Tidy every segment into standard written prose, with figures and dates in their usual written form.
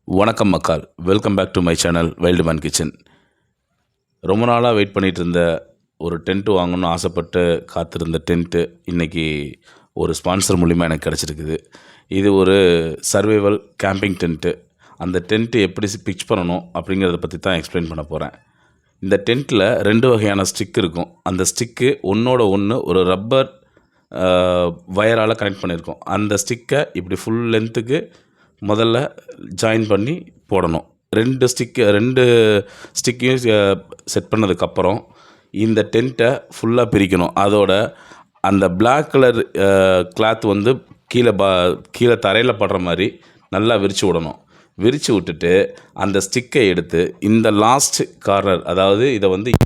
வணக்கம் மக்கள், welcome back to my channel wild man kitchen. ரொம்ப நாளாக வெயிட் பண்ணிகிட்டு இருந்த ஒரு டென்ட்டு வாங்கணும்னு ஆசைப்பட்டு காத்திருந்த டென்ட்டு இன்றைக்கி ஒரு ஸ்பான்சர் மூலிமா எனக்கு கிடச்சிருக்குது. இது ஒரு சர்வைவல் கேம்பிங் டென்ட்டு. அந்த டென்ட்டு எப்படி பிச் பண்ணணும் அப்படிங்கிறத பற்றி தான் எக்ஸ்பிளைன் பண்ண போகிறேன். இந்த டென்ட்டில் 2 வகையான ஸ்டிக் இருக்கும். அந்த ஸ்டிக்கு ஒன்றோட ஒன்று ஒரு ரப்பர் வயரால் கனெக்ட் பண்ணியிருக்கோம். அந்த ஸ்டிக்கை இப்படி ஃபுல் லென்த்துக்கு முதல்ல ஜாயின் பண்ணி போடணும். 2 ஸ்டிக்கையும் செட் பண்ணதுக்கப்புறம் இந்த டென்ட்டை ஃபுல்லாக பிரிக்கணும். அதோட அந்த பிளாக் கலர் கிளாத் வந்து கீழே தரையில் படுற மாதிரி நல்லா விரித்து விடணும். விரித்து விட்டுட்டு அந்த ஸ்டிக்கை எடுத்து இந்த லாஸ்ட் கார்னர், அதாவது இதை வந்து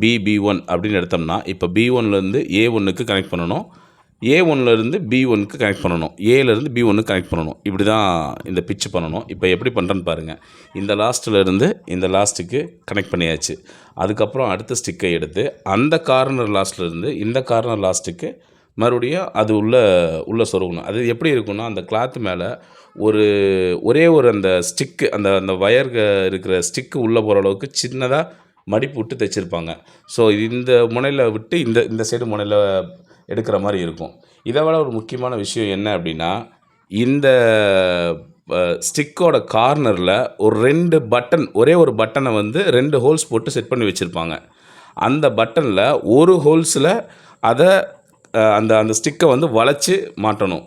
B1 அப்படின்னு எடுத்தோம்னா, இப்போ B1லேருந்து A1க்கு கனெக்ட் பண்ணணும், A1லேருந்து B1க்கு கனெக்ட் பண்ணணும், ஏலேருந்து B1க்கு கனெக்ட் பண்ணணும். இப்படி தான் இந்த பிட்ச் பண்ணணும். இப்போ எப்படி பண்ணுறேன்னு பாருங்கள். இந்த லாஸ்ட்டிலேருந்து இந்த லாஸ்ட்டுக்கு கனெக்ட் பண்ணியாச்சு. அதுக்கப்புறம் அடுத்த ஸ்டிக்கை எடுத்து அந்த கார்னர் லாஸ்ட்லேருந்து இந்த கார்னர் லாஸ்ட்டுக்கு மறுபடியும் அது உள்ளே சொருகணும். அது எப்படி இருக்குன்னா, அந்த கிளாத் மேலே ஒரே ஒரு அந்த ஸ்டிக்கு, அந்த வயர் இருக்கிற ஸ்டிக்கு உள்ளே போகிற அளவுக்கு சின்னதாக மடிப்பு விட்டு தைச்சிருப்பாங்க. ஸோ இந்த முனையில் விட்டு இந்த சைடு முனையில் எடுக்கிற மாதிரி இருக்கும். இதை விட ஒரு முக்கியமான விஷயம் என்ன அப்படின்னா, இந்த ஸ்டிக்கோட கார்னரில் ஒரே ஒரு பட்டனை வந்து 2 ஹோல்ஸ் போட்டு செட் பண்ணி வச்சுருப்பாங்க. அந்த பட்டனில் ஒரு ஹோல்ஸில் அதை அந்த ஸ்டிக்கை வந்து வளைச்சி மாட்டணும்.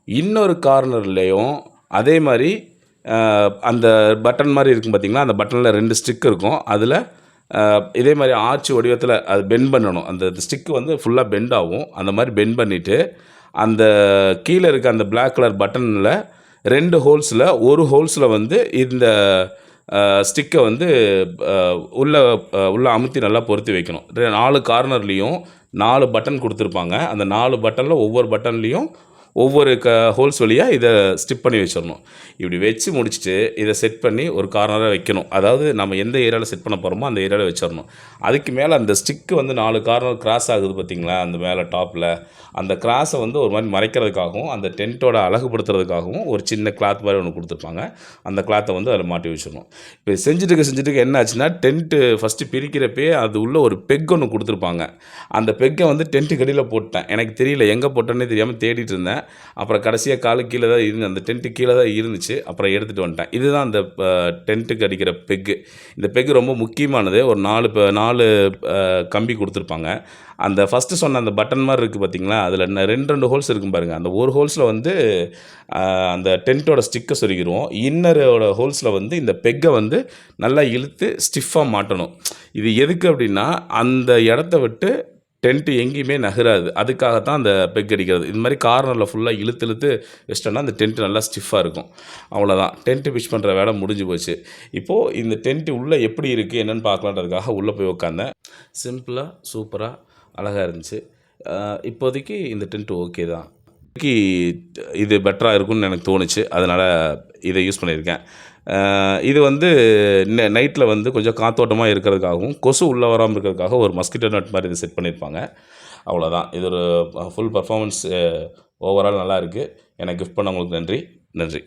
இன்னொரு கார்னர்லேயும் அதே மாதிரி அந்த பட்டன் மாதிரி இருக்கும் பார்த்திங்களா, அந்த பட்டனில் 2 ஸ்டிக் இருக்கும். அதில் இதே மாதிரி ஆர்ச் வடிவத்தில் அது பெண்ட் பண்ணணும். அந்த ஸ்டிக்கு வந்து ஃபுல்லாக பெண்ட் ஆகும். அந்த மாதிரி பெண்ட் பண்ணிவிட்டு அந்த கீழே இருக்க அந்த பிளாக் கலர் பட்டனில் 2 ஹோல்ஸில் ஒரு ஹோல்ஸில் வந்து இந்த ஸ்டிக்கை வந்து உள்ளே அமுத்தி நல்லா பொருத்தி வைக்கணும். 4 கார்னர்லேயும் 4 பட்டன் கொடுத்துருப்பாங்க. அந்த 4 பட்டனில் ஒவ்வொரு பட்டன்லேயும் ஒவ்வொரு ஹோல்ஸ் வழியாக இதை ஸ்டிப் பண்ணி வச்சிடணும். இப்படி வச்சு முடிச்சுட்டு இதை செட் பண்ணி ஒரு கார்னராக வைக்கணும். அதாவது நம்ம எந்த ஏரியாவில் செட் பண்ண போகிறோமோ அந்த ஏரியாவில் வச்சிடணும். அதுக்கு மேலே அந்த ஸ்டிக்கு வந்து 4 கார்னர் கிராஸ் ஆகுது பார்த்திங்களா, அந்த மேலே டாப்பில் அந்த கிராஸை வந்து ஒரு மாதிரி மறைக்கிறதுக்காகவும் அந்த டென்ட்டோட அழகுபடுத்துறதுக்காகவும் ஒரு சின்ன கிளாத் மாதிரி ஒன்று கொடுத்துருப்பாங்க. அந்த கிளாத்தை வந்து அதில் மாட்டி வச்சிடணும். இப்போ செஞ்சுட்டு என்ன ஆச்சுன்னா, டென்ட்டு ஃபஸ்ட்டு பிரிக்கிறப்பே அது உள்ள ஒரு பெக் ஒன்று கொடுத்துருப்பாங்க. அந்த பெக்கை வந்து டென்ட்டு கடியில் போட்டேன். எனக்கு தெரியல, எங்கே போட்டேன்னே தெரியாமல் தேடிட்டு இருந்தேன். அப்புறம் கடைசியாக காலு கீழே தான் இருந்து, அந்த டென்ட்டு கீழே தான் இருந்துச்சு. அப்புறம் எடுத்துகிட்டு வந்துட்டேன். இதுதான் அந்த டென்ட்டுக்கு அடிக்கிற பெக்கு. இந்த பெக்கு ரொம்ப முக்கியமானது. ஒரு 4 கம்பி கொடுத்துருப்பாங்க. அந்த ஃபஸ்ட்டு சொன்ன அந்த பட்டன் மாதிரி இருக்குது பார்த்திங்களா, அதில் 2 ஹோல்ஸ் இருக்கும் பாருங்கள். அந்த ஒரு ஹோல்ஸில் வந்து அந்த டென்ட்டோட ஸ்டிக்கை சொருகிடுவோம். இன்னரோட ஹோல்ஸில் வந்து இந்த பெக்கை வந்து நல்லா இழுத்து ஸ்டிஃபாக மாட்டணும். இது எதுக்கு அப்படின்னா, அந்த இடத்த விட்டு டென்ட்டு எங்கேயுமே நகராது. அதுக்காகத்தான் அந்த பெக் அடிக்கிறது. இது மாதிரி கார்னரில் ஃபுல்லாக இழுத்து வச்சிட்டோன்னா அந்த டென்ட்டு நல்லா ஸ்டிஃபாக இருக்கும். அவ்வளோதான், டென்ட்டு பிச் பண்ணுற வேலை முடிஞ்சு போச்சு. இப்போது இந்த டென்ட்டு உள்ளே எப்படி இருக்குது என்னென்னு பார்க்கலான்றதுக்காக உள்ளே போய் உட்காந்தேன். சிம்பிளாக சூப்பராக அழகாக இருந்துச்சு. இப்போதைக்கு இந்த டென்ட்டு ஓகே தான். இது பெட்டராக இருக்கும்னு எனக்கு தோணுச்சு. அதனால் இதை யூஸ் பண்ணியிருக்கேன். இது வந்து நைட்டில் வந்து கொஞ்சம் காத்தோட்டமாக இருக்கிறதுக்காகவும் கொசு உள்ளே வராமல் இருக்கிறதுக்காக ஒரு மஸ்கிட்டோ நட் மாதிரி இது செட் பண்ணியிருப்பாங்க. அவ்வளோதான். இது ஒரு ஃபுல் பர்ஃபார்மன்ஸ் ஓவரால் நல்லா இருக்குது. எனக்கு கிஃப்ட் பண்ணவங்களுக்கு நன்றி.